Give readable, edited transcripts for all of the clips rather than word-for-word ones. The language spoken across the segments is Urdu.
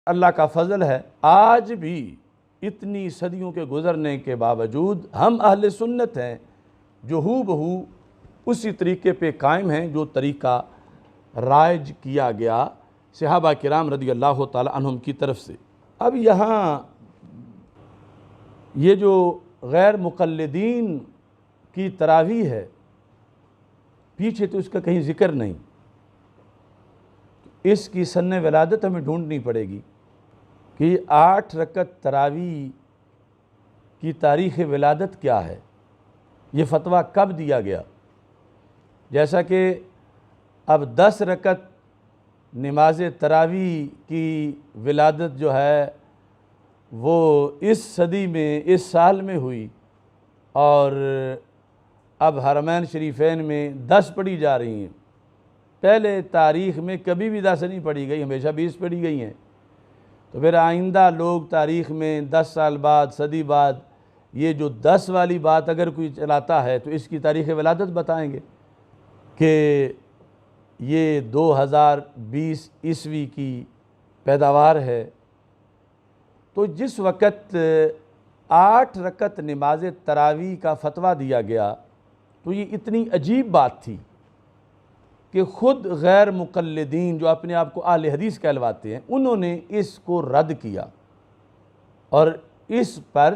اللہ کا فضل ہے آج بھی اتنی صدیوں کے گزرنے کے باوجود ہم اہل سنت ہیں جو ہو بہو اسی طریقے پہ قائم ہیں جو طریقہ رائج کیا گیا صحابہ کرام رضی اللہ تعالی عنہم کی طرف سے۔ اب یہاں یہ جو غیر مقلدین کی تراویح ہے پیچھے تو اس کا کہیں ذکر نہیں، اس کی سن ولادت ہمیں ڈھونڈنی پڑے گی کہ 8 رکعت تراویح کی تاریخ ولادت کیا ہے، یہ فتویٰ کب دیا گیا؟ جیسا کہ اب 10 رکعت نماز تراویح کی ولادت جو ہے وہ اس صدی میں اس سال میں ہوئی، اور اب حرمین شریفین میں 10 پڑھی جا رہی ہیں۔ پہلے تاریخ میں کبھی بھی 10 نہیں پڑھی گئی، ہمیشہ 20 پڑھی گئی ہیں۔ تو پھر آئندہ لوگ تاریخ میں 10 سال بعد صدی بعد یہ جو 10 والی بات اگر کوئی چلاتا ہے تو اس کی تاریخ ولادت بتائیں گے کہ یہ 2020 عیسوی کی پیداوار ہے۔ تو جس وقت 8 رکعت نماز تراویح کا فتویٰ دیا گیا تو یہ اتنی عجیب بات تھی کہ خود غیر مقلدین جو اپنے آپ کو اہل حدیث کہلواتے ہیں انہوں نے اس کو رد کیا، اور اس پر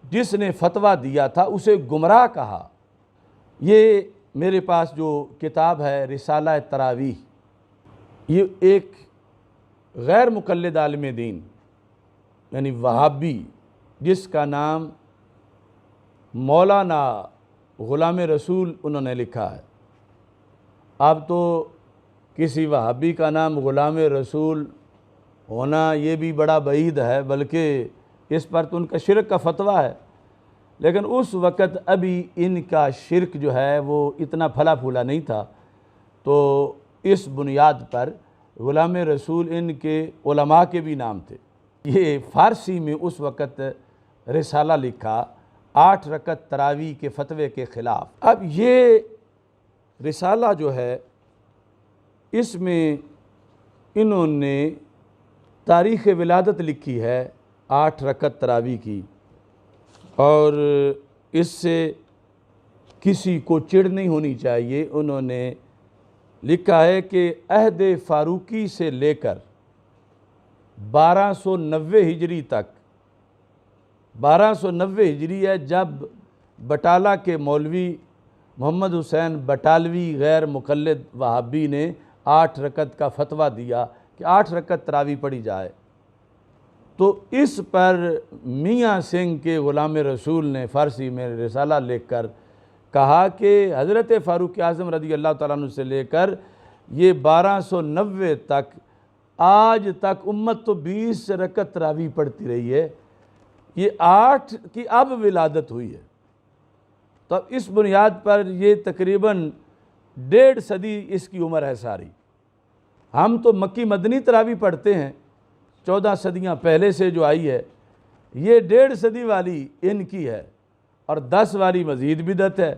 جس نے فتویٰ دیا تھا اسے گمراہ کہا۔ یہ میرے پاس جو کتاب ہے رسالہ تراویح، یہ ایک غیر مقلد عالم دین یعنی وہابی جس کا نام مولانا غلام رسول انہوں نے لکھا ہے۔ اب تو کسی وہابی کا نام غلام رسول ہونا یہ بھی بڑا بعید ہے، بلکہ اس پر تو ان کا شرک کا فتویٰ ہے، لیکن اس وقت ابھی ان کا شرک جو ہے وہ اتنا پھلا پھولا نہیں تھا، تو اس بنیاد پر غلام رسول ان کے علماء کے بھی نام تھے۔ یہ فارسی میں اس وقت رسالہ لکھا 8 رکعت تراویح کے فتوے کے خلاف۔ اب یہ رسالہ جو ہے اس میں انہوں نے تاریخ ولادت لکھی ہے 8 رکعت تراویح کی، اور اس سے کسی کو چڑ نہیں ہونی چاہیے۔ انہوں نے لکھا ہے کہ عہد فاروقی سے لے کر 1290 ہجری تک، 1290 ہجری ہے جب بٹالہ کے مولوی محمد حسین بٹالوی غیر مقلد وہابی نے 8 رکعت کا فتویٰ دیا کہ 8 رکعت تراویح پڑھی جائے، تو اس پر میاں سنگھ کے غلام رسول نے فارسی میں رسالہ لکھ کر کہا کہ حضرت فاروق اعظم رضی اللہ تعالیٰ عنہ سے لے کر یہ 1290 تک آج تک امت تو 20 رکعت تراویح پڑھتی رہی ہے، یہ 8 کی اب ولادت ہوئی ہے۔ تو اب اس بنیاد پر یہ تقریباً 1.5 صدی اس کی عمر ہے ساری۔ ہم تو مکی مدنی تراویح پڑھتے ہیں 14 صدیاں پہلے سے جو آئی ہے، یہ 1.5 صدی والی ان کی ہے، اور 10 والی مزید بدعت ہے،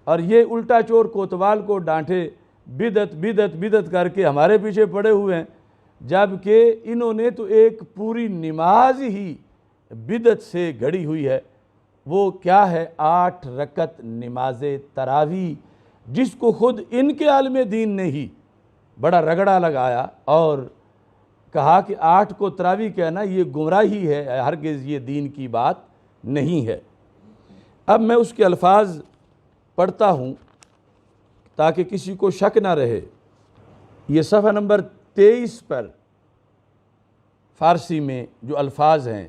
اور یہ الٹا چور کوتوال کو ڈانٹے بدعت بدعت بدعت کر کے ہمارے پیچھے پڑے ہوئے ہیں، جبکہ انہوں نے تو ایک پوری نماز ہی بدعت سے گھڑی ہوئی ہے۔ وہ کیا ہے؟ 8 رکعت نماز تراویح، جس کو خود ان کے عالم دین نے ہی بڑا رگڑا لگایا اور کہا کہ 8 کو تراویح کہنا یہ گمراہی ہے، ہرگز یہ دین کی بات نہیں ہے۔ اب میں اس کے الفاظ پڑھتا ہوں تاکہ کسی کو شک نہ رہے۔ یہ صفحہ نمبر 23 پر فارسی میں جو الفاظ ہیں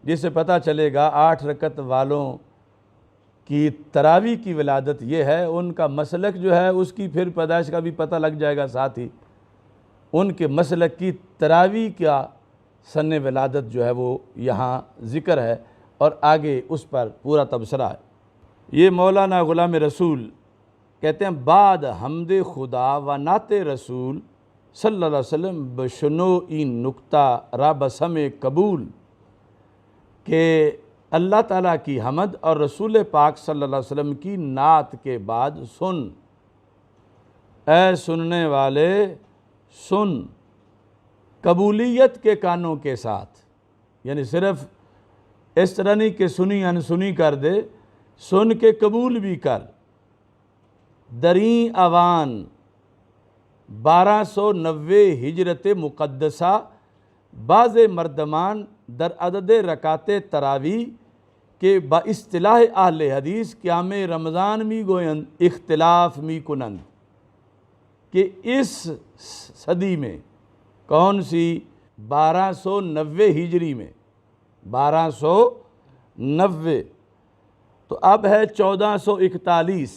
جس سے پتہ چلے گا 8 رکعت والوں کی تراویح کی ولادت یہ ہے، ان کا مسلک جو ہے اس کی پھر پیدائش کا بھی پتہ لگ جائے گا، ساتھ ہی ان کے مسلک کی تراویح کا سن ولادت جو ہے وہ یہاں ذکر ہے، اور آگے اس پر پورا تبصرہ ہے۔ یہ مولانا غلام رسول کہتے ہیں بعد حمد خدا و نعت رسول صلی اللہ علیہ وسلم بشنو این نکتہ را بسم قبول، کہ اللہ تعالیٰ کی حمد اور رسول پاک صلی اللہ علیہ وسلم کی نعت کے بعد سن، اے سننے والے سن، قبولیت کے کانوں کے ساتھ، یعنی صرف اس طرح نہیں کہ سنی انسنی کر دے، سن کے قبول بھی کر۔ دریں اوان 1290 ہجرت مقدسہ بعض مردمان در عدد رکعت تراویح کہ با اصطلاح اہل حدیث قیام رمضان می گویند اختلاف می کنند، کہ اس صدی میں، کون سی؟ 1290 ہجری میں، 1290، تو اب ہے 1441،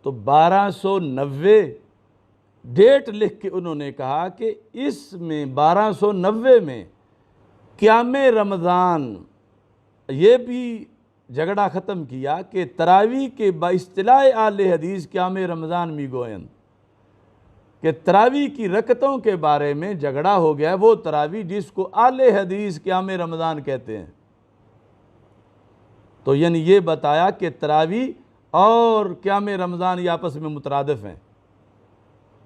تو 1290 ڈیٹ لکھ کے انہوں نے کہا کہ اس میں 1290 میں قیام رمضان، یہ بھی جھگڑا ختم کیا کہ تراویح کے با اصطلاح اہل حدیث قیام رمضان می گویند، کہ تراویح کی رکعتوں کے بارے میں جھگڑا ہو گیا ہے، وہ تراویح جس کو اہل حدیث قیام رمضان کہتے ہیں۔ تو یعنی یہ بتایا کہ تراویح اور قیام رمضان یہ آپس میں مترادف ہیں،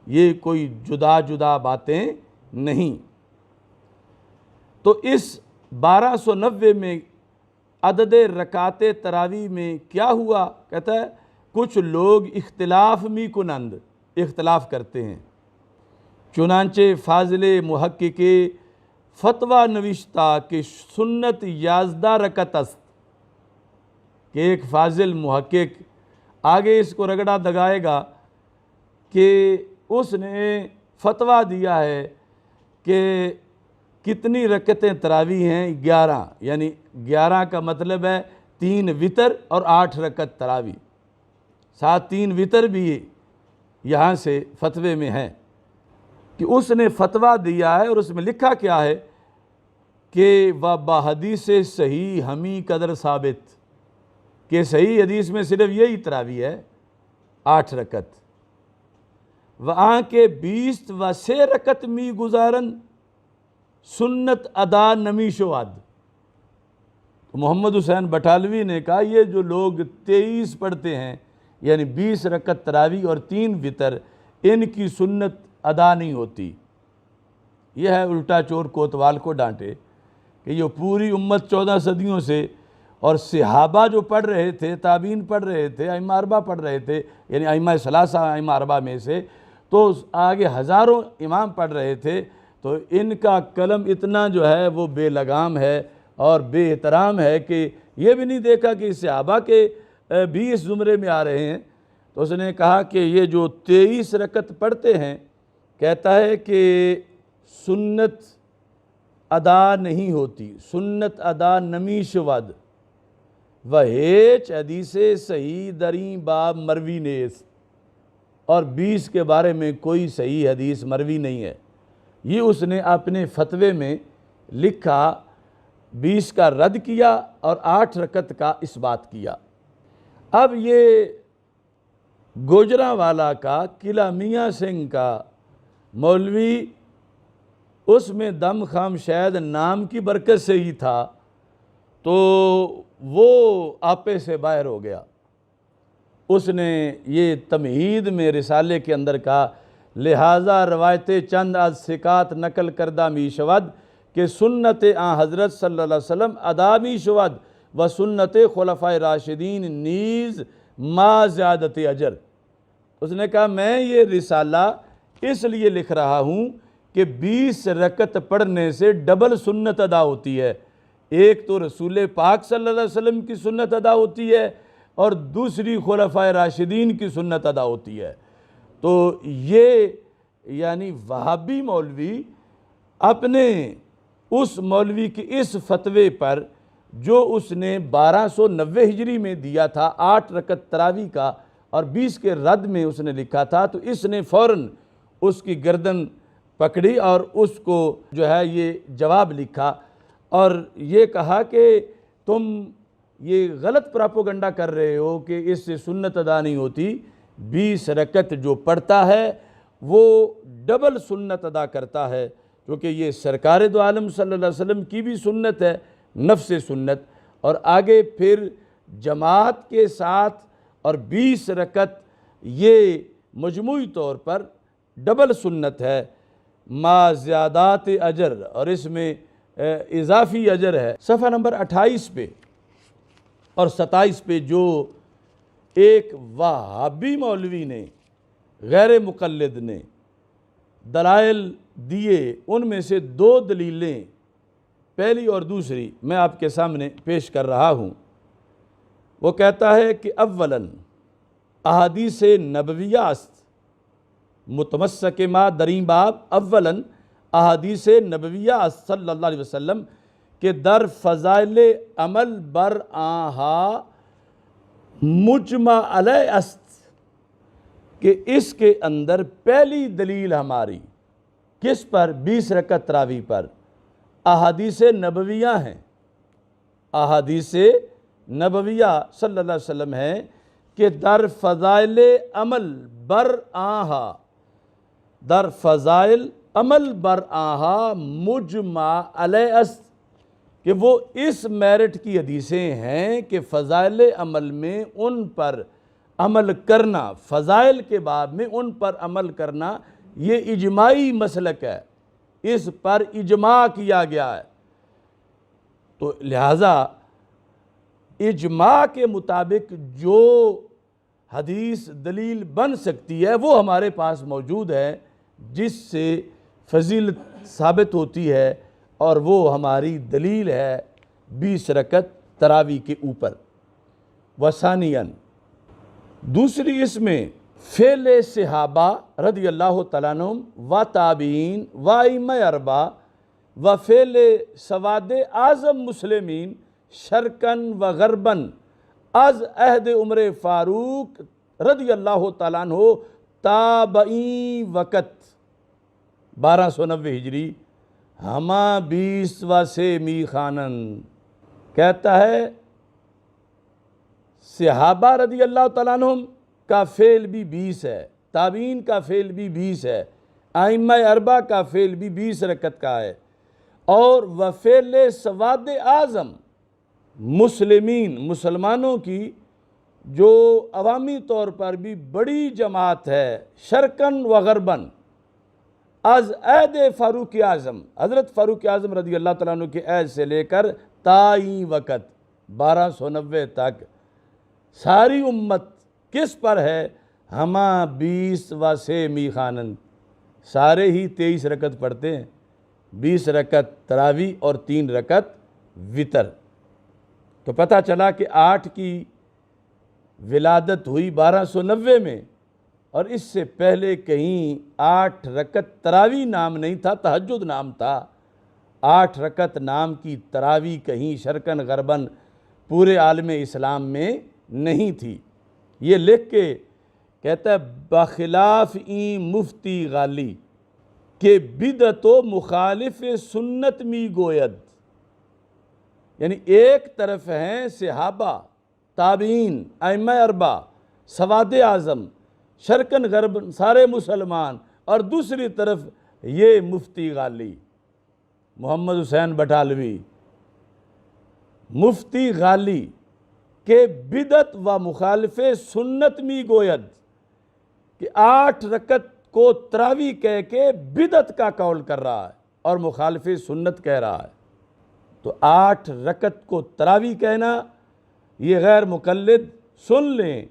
یہ کوئی جدا جدا باتیں نہیں۔ تو اس 1290 میں عدد رکعت تراویح میں کیا ہوا؟ کہتا ہے کچھ لوگ اختلاف می کنند، اختلاف کرتے ہیں، چنانچہ فاضل محقق فتویٰ نوشتہ کہ سنت 11 رکعت است، کہ ایک فاضل محقق آگے اس کو رگڑا دگائے گا کہ اس نے فتویٰ دیا ہے کہ کتنی رکعتیں تراویح ہیں؟ 11، یعنی 11 کا مطلب ہے 3 وتر اور 8 رکعت تراویح، ساتھ 3 وتر بھی یہاں سے فتوے میں ہے، کہ اس نے فتویٰ دیا ہے، اور اس میں لکھا کیا ہے کہ بحدیث صحیح ہمی قدر ثابت، کہ صحیح حدیث میں صرف یہی تراویح ہے 8 رکعت، وہاں کے 20 و 3 رکعت می گزارن سنت ادا نمی شواد۔ محمد حسین بٹالوی نے کہا یہ جو لوگ 23 پڑھتے ہیں، یعنی 20 رکعت تراویح اور 3 وتر، ان کی سنت ادا نہیں ہوتی۔ یہ ہے الٹا چور کوتوال کو ڈانٹے، کہ یہ پوری امت 14 صدیوں سے، اور صحابہ جو پڑھ رہے تھے، تابعین پڑھ رہے تھے، ائمہ اربعہ پڑھ رہے تھے، یعنی ائمہ ثلاثہ ائمہ اربعہ میں سے، تو آگے ہزاروں امام پڑھ رہے تھے، تو ان کا قلم اتنا جو ہے وہ بے لگام ہے اور بے احترام ہے کہ یہ بھی نہیں دیکھا کہ صحابہ کے بھی اس زمرے میں آ رہے ہیں۔ تو اس نے کہا کہ یہ جو 23 رکعت پڑھتے ہیں، کہتا ہے کہ سنت ادا نہیں ہوتی، سنت ادا نمی شود، وہیچ حدیث صحیح دریں باب مروی نیست، اور 20 کے بارے میں کوئی صحیح حدیث مروی نہیں ہے۔ یہ اس نے اپنے فتوے میں لکھا، 20 کا رد کیا اور 8 رکعت کا اثبات کیا۔ اب یہ گوجرانوالا کا قلعہ میاں سنگھ کا مولوی، اس میں دم خام شاید نام کی برکت سے ہی تھا، تو وہ آپے سے باہر ہو گیا۔ اس نے یہ تمہید میں رسالے کے اندر کہا، لہٰذا روایت چند از ثقات نقل کردہ می شود کہ سنت آن حضرت صلی اللہ علیہ وسلم ادا می شود و سنت خلفائے راشدین نیز ما زیادت اجر۔ اس نے کہا میں یہ رسالہ اس لیے لکھ رہا ہوں کہ 20 رکعت پڑھنے سے ڈبل سنت ادا ہوتی ہے، ایک تو رسول پاک صلی اللہ علیہ وسلم کی سنت ادا ہوتی ہے، اور دوسری خلفائے راشدین کی سنت ادا ہوتی ہے۔ تو یہ یعنی وہابی مولوی اپنے اس مولوی کے اس فتوے پر جو اس نے 1290 ہجری میں دیا تھا 8 رکعت تراویح کا اور 20 کے رد میں اس نے لکھا تھا، تو اس نے فوراً اس کی گردن پکڑی اور اس کو جو ہے یہ جواب لکھا اور یہ کہا کہ تم یہ غلط پراپوگنڈا کر رہے ہو کہ اس سے سنت ادا نہیں ہوتی، 20 رکعت جو پڑھتا ہے وہ ڈبل سنت ادا کرتا ہے، کیونکہ یہ سرکار دو عالم صلی اللہ علیہ وسلم کی بھی سنت ہے، نفس سنت، اور آگے پھر جماعت کے ساتھ اور 20 رکعت یہ مجموعی طور پر ڈبل سنت ہے۔ ما زیادات اجر، اور اس میں اضافی اجر ہے۔ صفحہ نمبر 28 پہ اور 27 پہ جو ایک وہابی مولوی نے، غیر مقلد نے دلائل دیے، ان میں سے 2 دلیلیں، پہلی اور دوسری میں آپ کے سامنے پیش کر رہا ہوں۔ وہ کہتا ہے کہ اولاً احادیث نبویہ است متمسک ما درین باب، اولاً احادیث نبویہ است صلی اللہ علیہ وسلم کہ در فضائل عمل بر آنہا مجمع علیہ است، کہ اس کے اندر پہلی دلیل ہماری کس پر؟ 20 رکعت تراویح پر، احادیث نبویہ ہیں، احادیث نبویہ صلی اللہ علیہ وسلم ہیں کہ در فضائل عمل بر آنہا، در فضائل عمل بر آنہا مجمع علیہ است، کہ وہ اس میرٹ کی حدیثیں ہیں کہ فضائل عمل میں ان پر عمل کرنا، فضائل کے باب میں ان پر عمل کرنا یہ اجماعی مسلک ہے، اس پر اجماع کیا گیا ہے۔ تو لہٰذا اجماع کے مطابق جو حدیث دلیل بن سکتی ہے وہ ہمارے پاس موجود ہے، جس سے فضیلت ثابت ہوتی ہے، اور وہ ہماری دلیل ہے 20 رکعت تراویح کے اوپر۔ وثانیاً دوسری اس میں فعل صحابہ رضی اللہ تعالیٰ عنہم و تابعین و ائمہ اربعہ و فعل سواد اعظم مسلمین شرقاً و غرباً از عہد عمر فاروق رضی اللہ تعالیٰ عنہ تابعی وقت 1290 ہجری ہما 20 و سے می خانن، کہتا ہے صحابہ رضی اللہ تعالیٰ عنہم کا فعل بھی 20 ہے، تابعین کا فعل بھی 20 ہے، ائمہ اربعہ کا فعل بھی 20 رکعت کا ہے، اور وفعل سواد اعظم مسلمین، مسلمانوں کی جو عوامی طور پر بھی بڑی جماعت ہے، شرقاً و غرباً از عہد فاروق اعظم، حضرت فاروق اعظم رضی اللہ تعالیٰ عنہ کے عہد سے لے کر تائیں وقت 1290 تک ساری امت کس پر ہے؟ ہما 20 و سے می خانن، سارے ہی 23 رکعت پڑھتے ہیں، 20 رکعت تراویح اور 3 رکعت وتر۔ تو پتہ چلا کہ 8 کی ولادت ہوئی 1290 میں، اور اس سے پہلے کہیں 8 رکعت تراویح نام نہیں تھا، تہجد نام تھا۔ 8 رکعت نام کی تراویح کہیں شرقاً غرباً پورے عالم اسلام میں نہیں تھی۔ یہ لکھ کے کہتا ہے بخلاف این مفتی غالی کہ بدعت و مخالف سنت می گوید، یعنی ایک طرف ہیں صحابہ، تابعین، ائمہ اربعہ، سواد اعظم، شرقاً غرباً سارے مسلمان، اور دوسری طرف یہ مفتی غالی محمد حسین بٹالوی، مفتی غالی کہ بدعت و مخالف سنت می گوید، کہ 8 رکعت کو تراویح کہہ کے بدعت کا قول کر رہا ہے اور مخالف سنت کہہ رہا ہے۔ تو 8 رکعت کو تراویح کہنا یہ غیر مقلد سن لیں،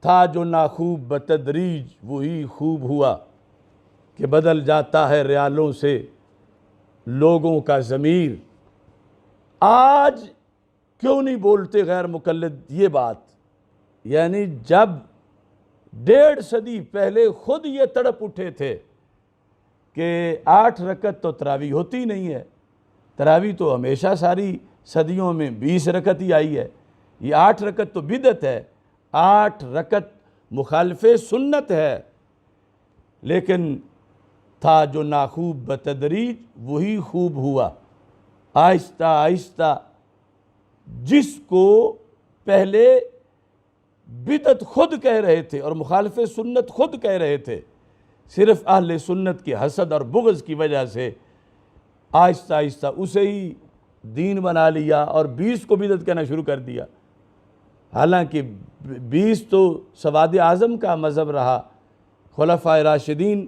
تھا جو ناخوب بتدریج وہی خوب ہوا، کہ بدل جاتا ہے ریالوں سے لوگوں کا ضمیر۔ آج کیوں نہیں بولتے غیر مقلد یہ بات؟ یعنی جب 1.5 صدی پہلے خود یہ تڑپ اٹھے تھے کہ 8 رکعت تو تراویح ہوتی نہیں ہے، تراویح تو ہمیشہ ساری صدیوں میں 20 رکعت ہی آئی ہے، یہ 8 رکعت تو بدعت ہے، 8 رکعت مخالف سنت ہے۔ لیکن تھا جو ناخوب بتدریج وہی خوب ہوا، آہستہ آہستہ جس کو پہلے بدعت خود کہہ رہے تھے اور مخالف سنت خود کہہ رہے تھے، صرف اہل سنت کی حسد اور بغض کی وجہ سے آہستہ آہستہ اسے ہی دین بنا لیا اور 20 کو بدعت کہنا شروع کر دیا۔ حالانکہ 20 تو سواد اعظم کا مذہب رہا، خلفائے راشدین